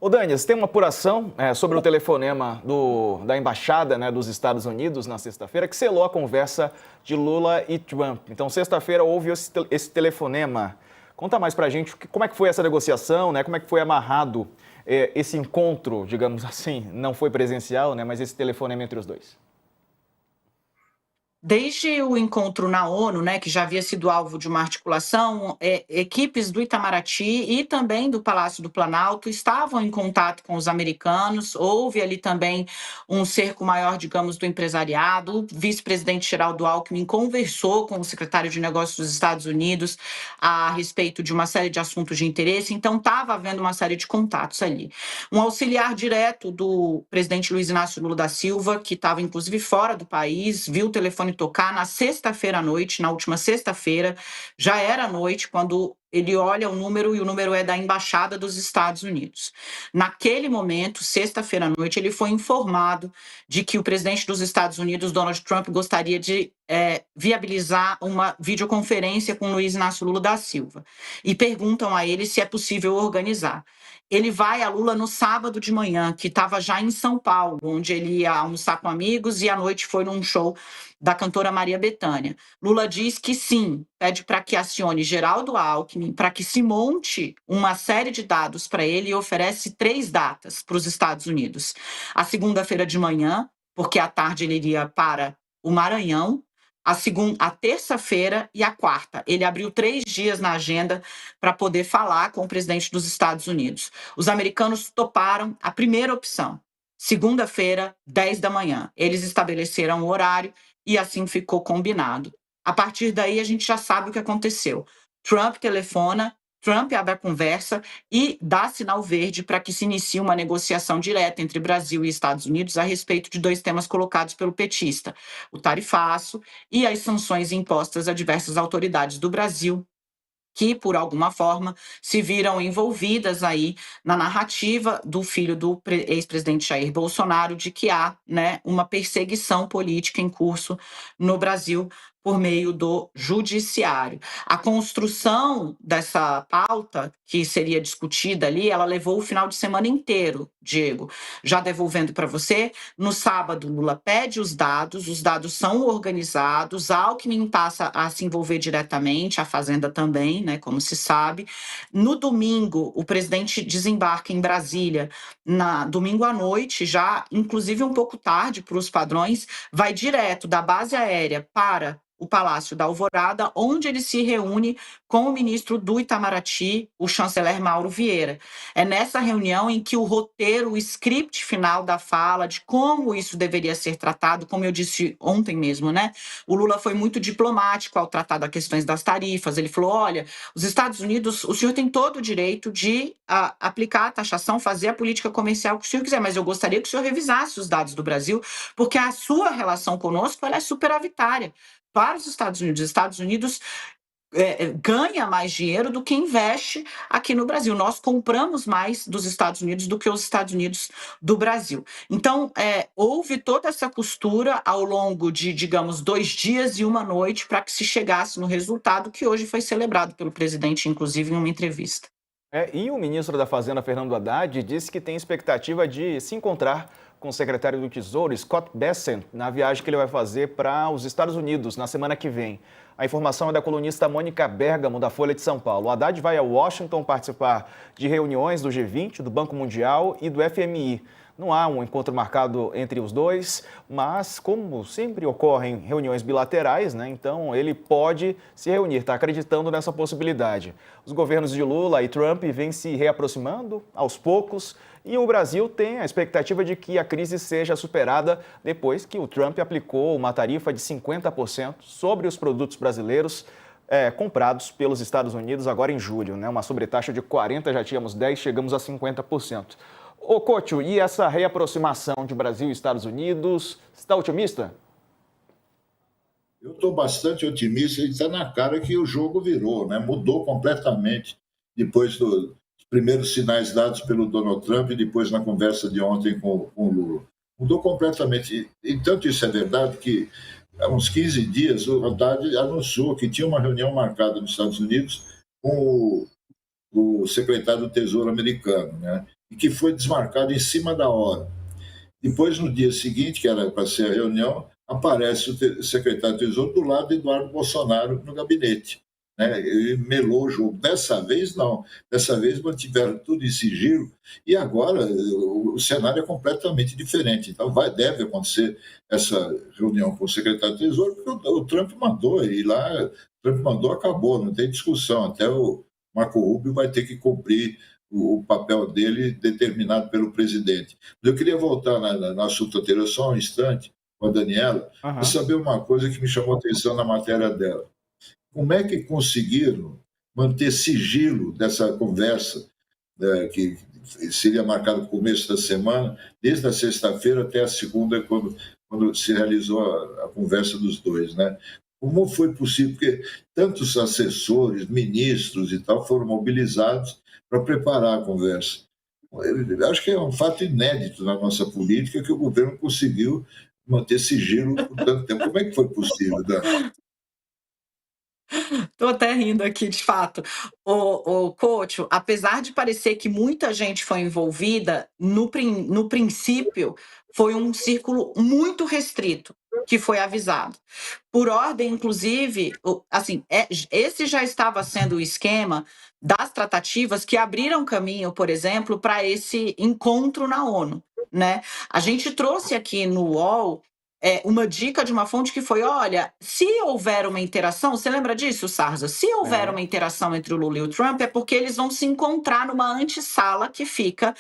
Ô Danias, tem uma apuração sobre o telefonema da Embaixada, né, dos Estados Unidos na sexta-feira que selou a conversa de Lula e Trump. Então, sexta-feira houve esse telefonema. Conta mais pra gente como é que foi essa negociação, né? Como é que foi amarrado esse encontro, digamos assim, não foi presencial, né, mas esse telefonema entre os dois. Desde o encontro na ONU, né, que já havia sido alvo de uma articulação, equipes do Itamaraty e também do Palácio do Planalto estavam em contato com os americanos. Houve ali também um cerco maior, digamos, do empresariado. O vice-presidente Geraldo Alckmin conversou com o secretário de Negócios dos Estados Unidos a respeito de uma série de assuntos de interesse. Então, estava havendo uma série de contatos ali. Um auxiliar direto do presidente Luiz Inácio Lula da Silva, que estava inclusive fora do país, viu o telefone tocar na sexta-feira à noite, na última sexta-feira, já era noite, quando ele olha o número e o número é da Embaixada dos Estados Unidos. Naquele momento, sexta-feira à noite, ele foi informado de que o presidente dos Estados Unidos, Donald Trump, gostaria de viabilizar uma videoconferência com Luiz Inácio Lula da Silva. E perguntam a ele se é possível organizar. Ele vai a Lula no sábado de manhã, que estava já em São Paulo, onde ele ia almoçar com amigos e à noite foi num show da cantora Maria Bethânia. Lula diz que sim, pede para que acione Geraldo Alckmin, para que se monte uma série de dados para ele e oferece 3 datas para os Estados Unidos. A segunda-feira de manhã, porque à tarde ele iria para o Maranhão, a terça-feira e a quarta. Ele abriu 3 dias na agenda para poder falar com o presidente dos Estados Unidos. Os americanos toparam a primeira opção, segunda-feira, 10 da manhã. Eles estabeleceram o horário e assim ficou combinado. A partir daí, a gente já sabe o que aconteceu. Trump telefona, Trump abre a conversa e dá sinal verde para que se inicie uma negociação direta entre Brasil e Estados Unidos a respeito de 2 temas colocados pelo petista: o tarifaço e as sanções impostas a diversas autoridades do Brasil, que, por alguma forma, se viram envolvidas aí na narrativa do filho do ex-presidente Jair Bolsonaro de que há, né, uma perseguição política em curso no Brasil por meio do judiciário. A construção dessa pauta que seria discutida ali, ela levou o final de semana inteiro, Diego. Já devolvendo para você, no sábado Lula pede os dados são organizados, Alckmin passa a se envolver diretamente, a Fazenda também, né, como se sabe. No domingo, o presidente desembarca em Brasília, domingo à noite, já inclusive um pouco tarde para os padrões, vai direto da base aérea para o Palácio da Alvorada, onde ele se reúne com o ministro do Itamaraty, o chanceler Mauro Vieira. É nessa reunião em que o roteiro, o script final da fala, de como isso deveria ser tratado, como eu disse ontem mesmo, né? O Lula foi muito diplomático ao tratar das questões das tarifas. Ele falou: olha, os Estados Unidos, o senhor tem todo o direito de aplicar a taxação, fazer a política comercial que o senhor quiser, mas eu gostaria que o senhor revisasse os dados do Brasil, porque a sua relação conosco ela é superavitária. Para os Estados Unidos ganha mais dinheiro do que investe aqui no Brasil. Nós compramos mais dos Estados Unidos do que os Estados Unidos do Brasil. Então, houve toda essa costura ao longo de, digamos, 2 dias e 1 noite para que se chegasse no resultado que hoje foi celebrado pelo presidente, inclusive, em uma entrevista. E o ministro da Fazenda, Fernando Haddad, disse que tem expectativa de se encontrar com o secretário do Tesouro, Scott Bessent, na viagem que ele vai fazer para os Estados Unidos na semana que vem. A informação é da colunista Mônica Bergamo, da Folha de São Paulo. O Haddad vai a Washington participar de reuniões do G20, do Banco Mundial e do FMI. Não há um encontro marcado entre os dois, mas como sempre ocorrem reuniões bilaterais, né, então ele pode se reunir, está acreditando nessa possibilidade. Os governos de Lula e Trump vêm se reaproximando aos poucos e o Brasil tem a expectativa de que a crise seja superada depois que o Trump aplicou uma tarifa de 50% sobre os produtos brasileiros comprados pelos Estados Unidos agora em julho, né? Uma sobretaxa de 40%, já tínhamos 10%, chegamos a 50%. Ô, Couto, e essa reaproximação de Brasil e Estados Unidos, você está otimista? Eu estou bastante otimista e está na cara que o jogo virou, né? Mudou completamente depois dos primeiros sinais dados pelo Donald Trump e depois na conversa de ontem com o Lula. Mudou completamente. E tanto isso é verdade que há uns 15 dias o Haddad anunciou que tinha uma reunião marcada nos Estados Unidos com o secretário do Tesouro americano, né? e que foi desmarcado em cima da hora. Depois, no dia seguinte, que era para ser a reunião, aparece o secretário de Tesouro do lado de Eduardo Bolsonaro no gabinete. Né? Ele melou o jogo. Dessa vez, não. Dessa vez mantiveram tudo em sigilo e agora o cenário é completamente diferente. Então, deve acontecer essa reunião com o secretário de Tesouro, porque o Trump mandou, e lá, o Trump mandou, acabou, não tem discussão. Até o Marco Rubio vai ter que cumprir o papel dele determinado pelo presidente. Eu queria voltar no assunto anterior só um instante com a Daniela, para saber uma coisa que me chamou a atenção na matéria dela. Como é que conseguiram manter sigilo dessa conversa, que seria marcada no começo da semana, desde a sexta-feira até a segunda, quando se realizou a conversa dos dois, né? Como foi possível? Porque tantos assessores, ministros e tal foram mobilizados para preparar a conversa. Eu acho que é um fato inédito na nossa política que o governo conseguiu manter sigilo por tanto tempo. Como é que foi possível, Dan? Estou até rindo aqui, de fato. O Couto, apesar de parecer que muita gente foi envolvida, no princípio foi um círculo muito restrito que foi avisado. Por ordem, inclusive, assim, esse já estava sendo o esquema das tratativas que abriram caminho, por exemplo, para esse encontro na ONU. Né? A gente trouxe aqui no UOL uma dica de uma fonte que foi: olha, se houver uma interação, você lembra disso, Sarza? Se houver uma interação entre o Lula e o Trump, é porque eles vão se encontrar numa antessala que fica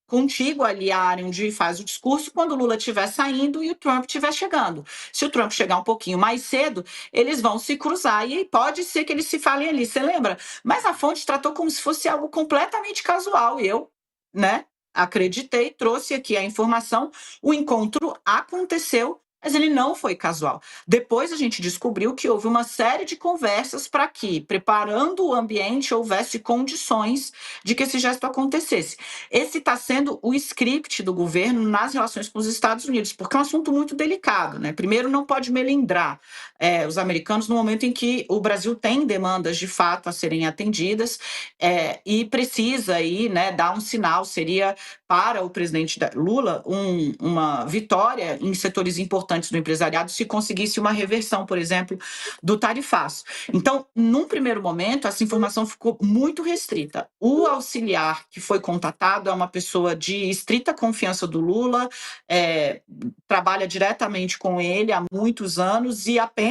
contigo ali a área onde faz o discurso, quando o Lula estiver saindo e o Trump estiver chegando. Se o Trump chegar um pouquinho mais cedo, eles vão se cruzar e pode ser que eles se falem ali, você lembra? Mas a fonte tratou como se fosse algo completamente casual, e eu, né, acreditei, trouxe aqui a informação. O encontro aconteceu, mas ele não foi casual. Depois a gente descobriu que houve uma série de conversas para que, preparando o ambiente, houvesse condições de que esse gesto acontecesse. Esse está sendo o script do governo nas relações com os Estados Unidos, porque é um assunto muito delicado, né? Primeiro, não pode melindrar os americanos no momento em que o Brasil tem demandas de fato a serem atendidas e precisa aí, né, dar um sinal. Seria para o presidente Lula uma vitória em setores importantes do empresariado se conseguisse uma reversão, por exemplo, do tarifaço. Então, num primeiro momento, essa informação ficou muito restrita. O auxiliar que foi contatado é uma pessoa de estrita confiança do Lula, trabalha diretamente com ele há muitos anos e apenas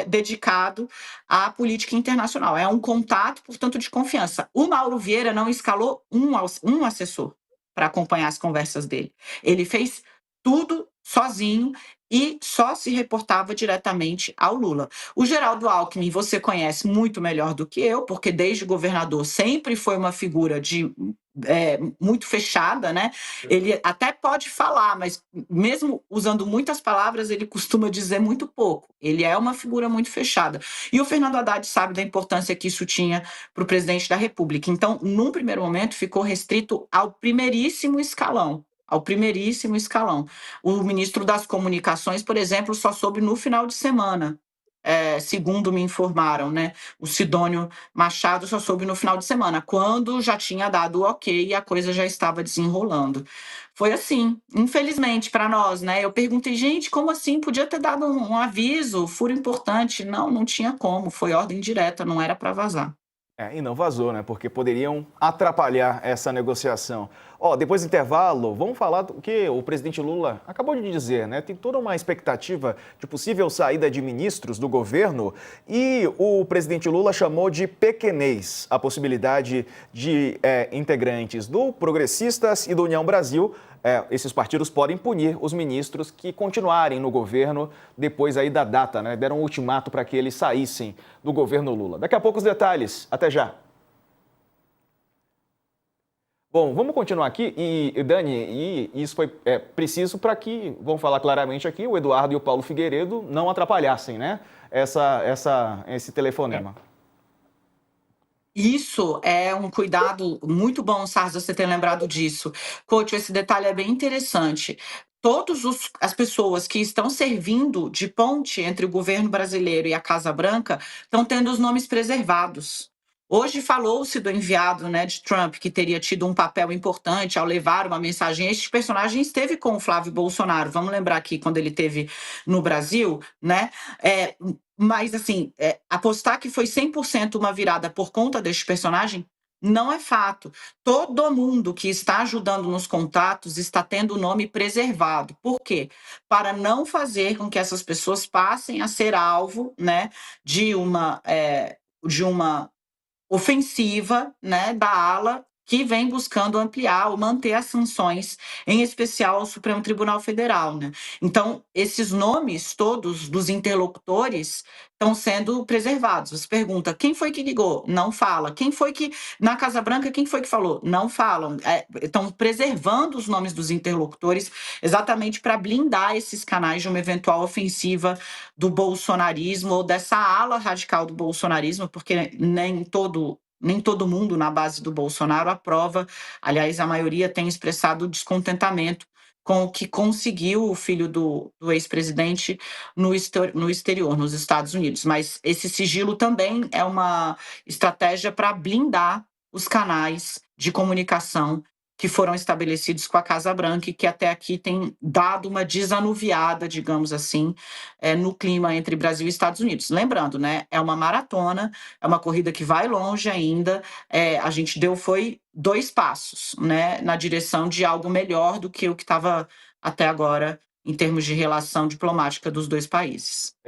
dedicado à política internacional. É um contato, portanto, de confiança. O Mauro Vieira não escalou um assessor para acompanhar as conversas dele. Ele fez tudo sozinho e só se reportava diretamente ao Lula. O Geraldo Alckmin você conhece muito melhor do que eu, porque desde governador sempre foi uma figura muito fechada, né? Ele até pode falar, mas mesmo usando muitas palavras, ele costuma dizer muito pouco. Ele é uma figura muito fechada. E o Fernando Haddad sabe da importância que isso tinha para o presidente da República. Então, num primeiro momento, ficou restrito ao primeiríssimo escalão. O ministro das Comunicações, por exemplo, só soube no final de semana. Segundo me informaram, né? O Sidônio Machado só soube no final de semana, quando já tinha dado o ok e a coisa já estava desenrolando. Foi assim, infelizmente, para nós, né? Eu perguntei, gente, como assim? Podia ter dado um aviso, furo importante. Não tinha como, foi ordem direta, não era para vazar. E não vazou, né? Porque poderiam atrapalhar essa negociação. Depois do intervalo, vamos falar do que o presidente Lula acabou de dizer, né? Tem toda uma expectativa de possível saída de ministros do governo e o presidente Lula chamou de pequenez a possibilidade de integrantes do Progressistas e do União Brasil. Esses partidos podem punir os ministros que continuarem no governo depois aí da data, né? Deram um ultimato para que eles saíssem do governo Lula. Daqui a pouco os detalhes. Até já. Bom, vamos continuar aqui. E Dani, isso foi preciso para que, vamos falar claramente aqui, o Eduardo e o Paulo Figueiredo não atrapalhassem, né? Esse telefonema. Isso é um cuidado muito bom, Sarza, você ter lembrado disso. Couto, esse detalhe é bem interessante. Todas as pessoas que estão servindo de ponte entre o governo brasileiro e a Casa Branca estão tendo os nomes preservados. Hoje falou-se do enviado, né, de Trump, que teria tido um papel importante ao levar uma mensagem. Este personagem esteve com o Flávio Bolsonaro. Vamos lembrar aqui quando ele esteve no Brasil, né? Mas, assim, apostar que foi 100% uma virada por conta deste personagem não é fato. Todo mundo que está ajudando nos contatos está tendo o nome preservado. Por quê? Para não fazer com que essas pessoas passem a ser alvo, né, de uma ofensiva, né, da ala que vem buscando ampliar ou manter as sanções, em especial ao Supremo Tribunal Federal, né? Então, esses nomes todos dos interlocutores estão sendo preservados. Você pergunta, quem foi que ligou? Não fala. Quem foi que, na Casa Branca, quem foi que falou? Não falam. Estão preservando os nomes dos interlocutores exatamente para blindar esses canais de uma eventual ofensiva do bolsonarismo ou dessa ala radical do bolsonarismo, porque nem todo mundo na base do Bolsonaro aprova. Aliás, a maioria tem expressado descontentamento com o que conseguiu o filho do ex-presidente no exterior, nos Estados Unidos. Mas esse sigilo também é uma estratégia para blindar os canais de comunicação que foram estabelecidos com a Casa Branca e que até aqui tem dado uma desanuviada, digamos assim, no clima entre Brasil e Estados Unidos. Lembrando, né, é uma maratona, é uma corrida que vai longe ainda, a gente foi 2 passos, né, na direção de algo melhor do que o que estava até agora em termos de relação diplomática dos 2 países.